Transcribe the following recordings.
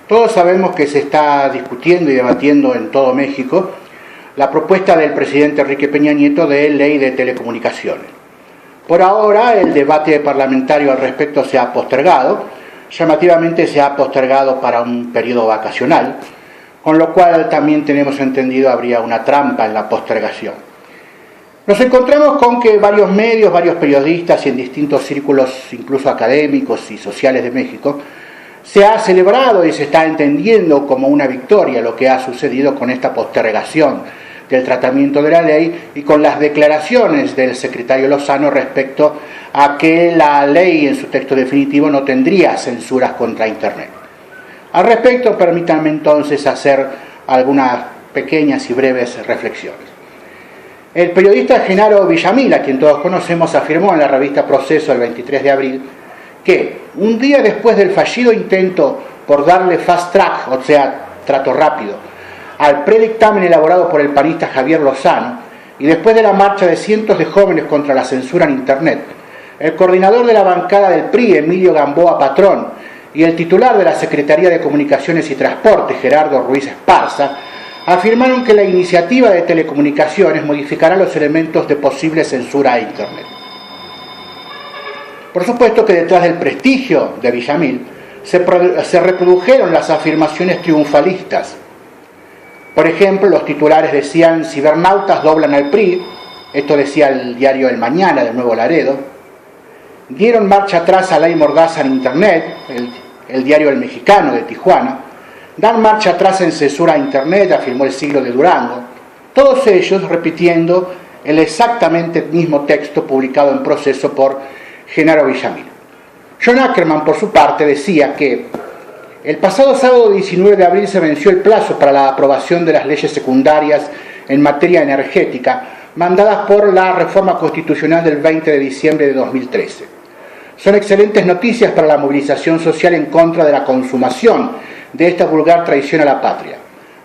Todos sabemos que se está discutiendo y debatiendo en todo México la propuesta del presidente Enrique Peña Nieto de ley de telecomunicaciones. Por ahora el debate parlamentario al respecto se ha postergado, llamativamente se ha postergado para un periodo vacacional, con lo cual también tenemos entendido habría una trampa en la postergación. Nos encontramos con que varios medios, varios periodistas y en distintos círculos, incluso académicos y sociales de México, se ha celebrado y se está entendiendo como una victoria lo que ha sucedido con esta postergación del tratamiento de la ley y con las declaraciones del secretario Lozano respecto a que la ley en su texto definitivo no tendría censuras contra Internet. Al respecto, permítanme entonces hacer algunas pequeñas y breves reflexiones. El periodista Genaro Villamil, a quien todos conocemos, afirmó en la revista Proceso el 23 de abril que un día después del fallido intento por darle fast track, o sea, trato rápido, al predictamen elaborado por el panista Javier Lozano, y después de la marcha de cientos de jóvenes contra la censura en Internet, el coordinador de la bancada del PRI, Emilio Gamboa Patrón, y el titular de la Secretaría de Comunicaciones y Transporte, Gerardo Ruiz Esparza, afirmaron que la iniciativa de telecomunicaciones modificará los elementos de posible censura a Internet. Por supuesto que detrás del prestigio de Villamil se reprodujeron las afirmaciones triunfalistas. Por ejemplo, los titulares decían: cibernautas doblan al PRI, esto decía el diario El Mañana de Nuevo Laredo; dieron marcha atrás a Ley Mordaza en Internet, el diario El Mexicano de Tijuana; dan marcha atrás en censura a Internet, afirmó El Siglo de Durango. Todos ellos repitiendo el exactamente mismo texto publicado en Proceso por Genaro Villamil. John Ackerman, por su parte, decía que el pasado sábado 19 de abril se venció el plazo para la aprobación de las leyes secundarias en materia energética mandadas por la reforma constitucional del 20 de diciembre de 2013. Son excelentes noticias para la movilización social en contra de la consumación de esta vulgar traición a la patria.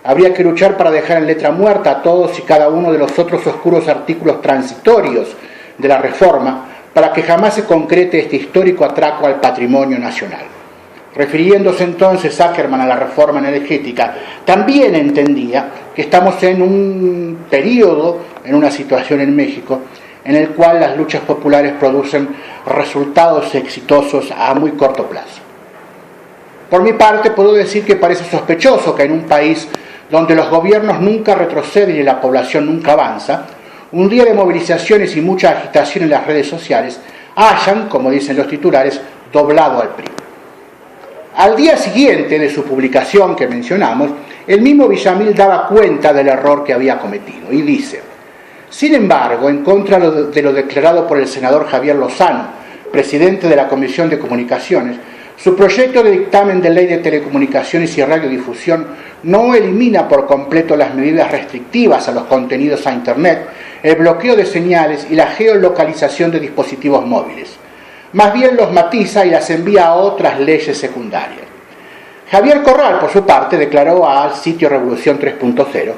Habría que luchar para dejar en letra muerta a todos y cada uno de los otros oscuros artículos transitorios de la reforma para que jamás se concrete este histórico atraco al patrimonio nacional. Refiriéndose entonces Ackerman a la reforma energética, también entendía que estamos en un periodo, en una situación en México, en el cual las luchas populares producen resultados exitosos a muy corto plazo. Por mi parte, puedo decir que parece sospechoso que en un país donde los gobiernos nunca retroceden y la población nunca avanza, un día de movilizaciones y mucha agitación en las redes sociales hayan, como dicen los titulares, doblado al PRI. Al día siguiente de su publicación que mencionamos, el mismo Villamil daba cuenta del error que había cometido y dice: sin embargo, en contra de lo declarado por el senador Javier Lozano, presidente de la Comisión de Comunicaciones, su proyecto de dictamen de ley de telecomunicaciones y radiodifusión no elimina por completo las medidas restrictivas a los contenidos a Internet, el bloqueo de señales y la geolocalización de dispositivos móviles. Más bien los matiza y las envía a otras leyes secundarias. Javier Corral, por su parte, declaró al sitio Revolución 3.0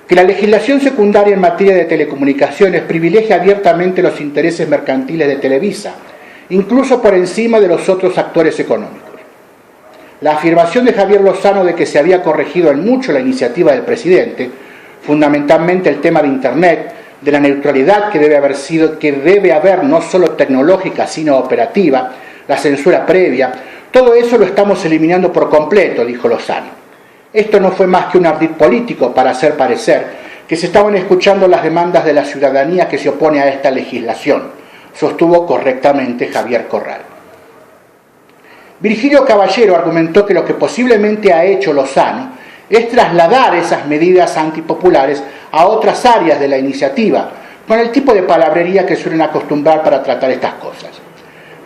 que la legislación secundaria en materia de telecomunicaciones privilegia abiertamente los intereses mercantiles de Televisa, incluso por encima de los otros actores económicos. La afirmación de Javier Lozano de que se había corregido en mucho la iniciativa del presidente, fundamentalmente el tema de Internet, de la neutralidad que debe haber no solo tecnológica sino operativa, la censura previa, todo eso lo estamos eliminando por completo, dijo Lozano. Esto no fue más que un ardid político para hacer parecer que se estaban escuchando las demandas de la ciudadanía que se opone a esta legislación, sostuvo correctamente Javier Corral. Virgilio Caballero argumentó que lo que posiblemente ha hecho Lozano es trasladar esas medidas antipopulares a otras áreas de la iniciativa, con el tipo de palabrería que suelen acostumbrar para tratar estas cosas.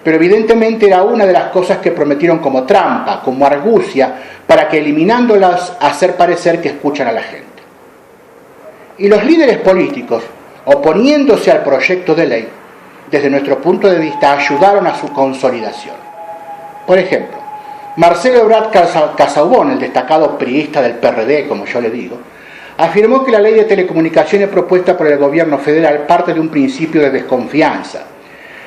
Pero evidentemente era una de las cosas que prometieron como trampa, como argucia, para que eliminándolas hacer parecer que escuchan a la gente. Y los líderes políticos, oponiéndose al proyecto de ley, desde nuestro punto de vista ayudaron a su consolidación. Por ejemplo, Marcelo Ebrard Casaubon, el destacado priista del PRD, como yo le digo, afirmó que la ley de telecomunicaciones propuesta por el gobierno federal parte de un principio de desconfianza.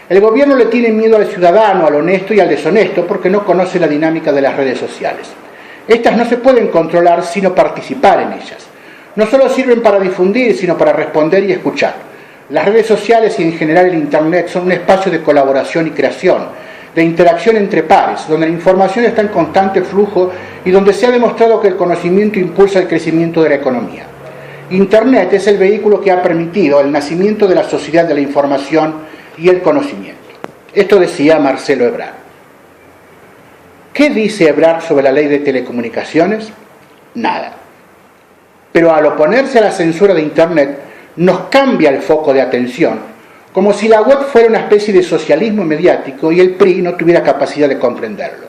El gobierno le tiene miedo al ciudadano, al honesto y al deshonesto, porque no conoce la dinámica de las redes sociales. Estas no se pueden controlar sino participar en ellas. No solo sirven para difundir, sino para responder y escuchar. Las redes sociales y en general el Internet son un espacio de colaboración y creación, de interacción entre pares, donde la información está en constante flujo y donde se ha demostrado que el conocimiento impulsa el crecimiento de la economía. Internet es el vehículo que ha permitido el nacimiento de la sociedad de la información y el conocimiento. Esto decía Marcelo Ebrard. ¿Qué dice Ebrard sobre la ley de telecomunicaciones? Nada. Pero al oponerse a la censura de Internet, nos cambia el foco de atención, como si la web fuera una especie de socialismo mediático y el PRI no tuviera capacidad de comprenderlo.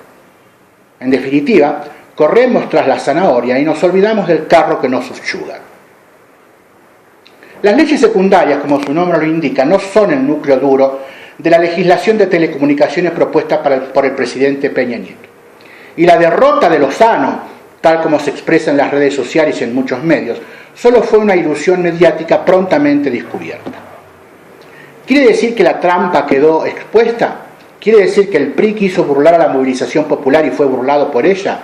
En definitiva, corremos tras la zanahoria y nos olvidamos del carro que nos subyuga. Las leyes secundarias, como su nombre lo indica, no son el núcleo duro de la legislación de telecomunicaciones propuesta por el presidente Peña Nieto. Y la derrota de Lozano, tal como se expresa en las redes sociales y en muchos medios, solo fue una ilusión mediática prontamente descubierta. ¿Quiere decir que la trampa quedó expuesta? ¿Quiere decir que el PRI quiso burlar a la movilización popular y fue burlado por ella?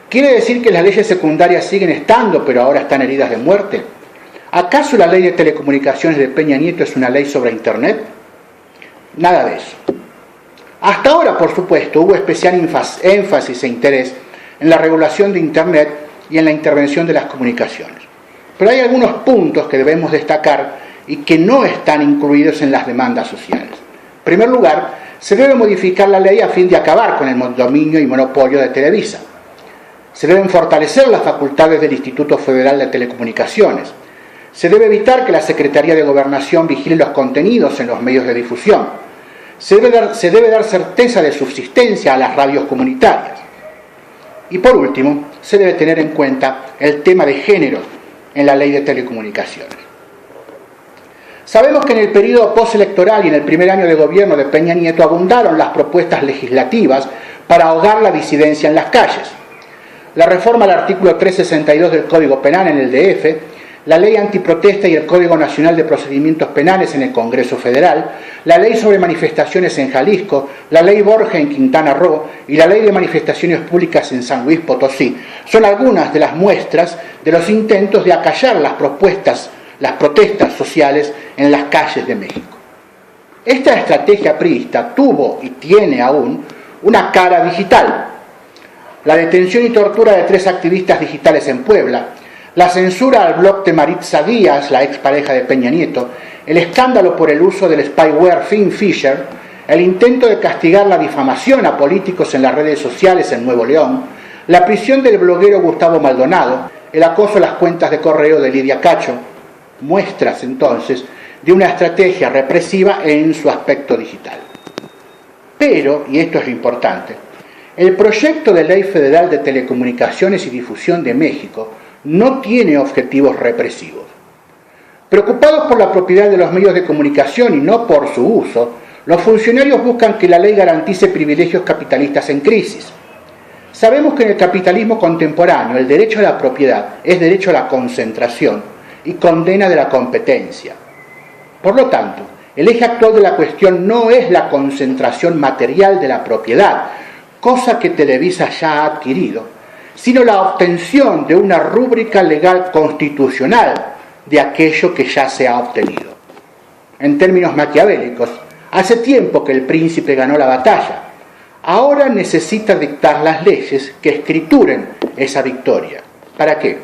¿Quiere decir que las leyes secundarias siguen estando, pero ahora están heridas de muerte? ¿Acaso la ley de telecomunicaciones de Peña Nieto es una ley sobre Internet? Nada de eso. Hasta ahora, por supuesto, hubo especial énfasis e interés en la regulación de Internet y en la intervención de las comunicaciones. Pero hay algunos puntos que debemos destacar y que no están incluidos en las demandas sociales. En primer lugar, se debe modificar la ley a fin de acabar con el dominio y monopolio de Televisa. Se deben fortalecer las facultades del Instituto Federal de Telecomunicaciones. Se debe evitar que la Secretaría de Gobernación vigile los contenidos en los medios de difusión. Se debe dar certeza de subsistencia a las radios comunitarias. Y por último, se debe tener en cuenta el tema de género en la ley de telecomunicaciones. Sabemos que en el periodo postelectoral y en el primer año de gobierno de Peña Nieto abundaron las propuestas legislativas para ahogar la disidencia en las calles. La reforma al artículo 362 del Código Penal en el DF, la ley antiprotesta y el Código Nacional de Procedimientos Penales en el Congreso Federal, la ley sobre manifestaciones en Jalisco, la ley Borja en Quintana Roo y la ley de manifestaciones públicas en San Luis Potosí. Son algunas de las muestras de los intentos de acallar las protestas sociales en las calles de México. Esta estrategia priista tuvo y tiene aún una cara digital. La detención y tortura de 3 activistas digitales en Puebla, la censura al blog de Maritza Díaz, la expareja de Peña Nieto, el escándalo por el uso del spyware FinFisher, el intento de castigar la difamación a políticos en las redes sociales en Nuevo León, la prisión del bloguero Gustavo Maldonado, el acoso a las cuentas de correo de Lidia Cacho, muestras entonces de una estrategia represiva en su aspecto digital. Pero, y esto es lo importante, el proyecto de Ley Federal de Telecomunicaciones y Difusión de México no tiene objetivos represivos. Preocupados por la propiedad de los medios de comunicación y no por su uso, los funcionarios buscan que la ley garantice privilegios capitalistas en crisis. Sabemos que en el capitalismo contemporáneo el derecho a la propiedad es derecho a la concentración y condena de la competencia. Por lo tanto, el eje actual de la cuestión no es la concentración material de la propiedad, cosa que Televisa ya ha adquirido, sino la obtención de una rúbrica legal constitucional de aquello que ya se ha obtenido. En términos maquiavélicos, hace tiempo que el príncipe ganó la batalla. Ahora necesita dictar las leyes que escrituren esa victoria. ¿Para qué?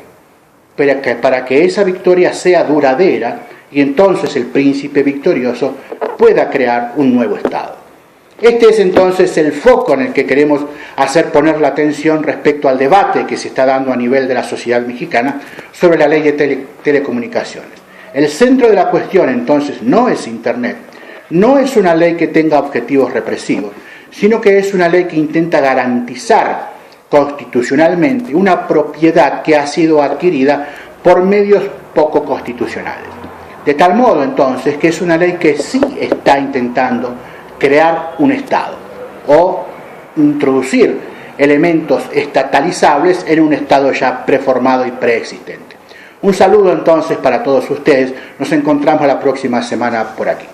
Para que esa victoria sea duradera y entonces el príncipe victorioso pueda crear un nuevo Estado. Este es entonces el foco en el que queremos hacer poner la atención respecto al debate que se está dando a nivel de la sociedad mexicana sobre la ley de telecomunicaciones. El centro de la cuestión entonces no es Internet, no es una ley que tenga objetivos represivos, sino que es una ley que intenta garantizar constitucionalmente una propiedad que ha sido adquirida por medios poco constitucionales. De tal modo entonces que es una ley que sí está intentando crear un Estado o introducir elementos estatalizables en un Estado ya preformado y preexistente. Un saludo entonces para todos ustedes. Nos encontramos la próxima semana por aquí.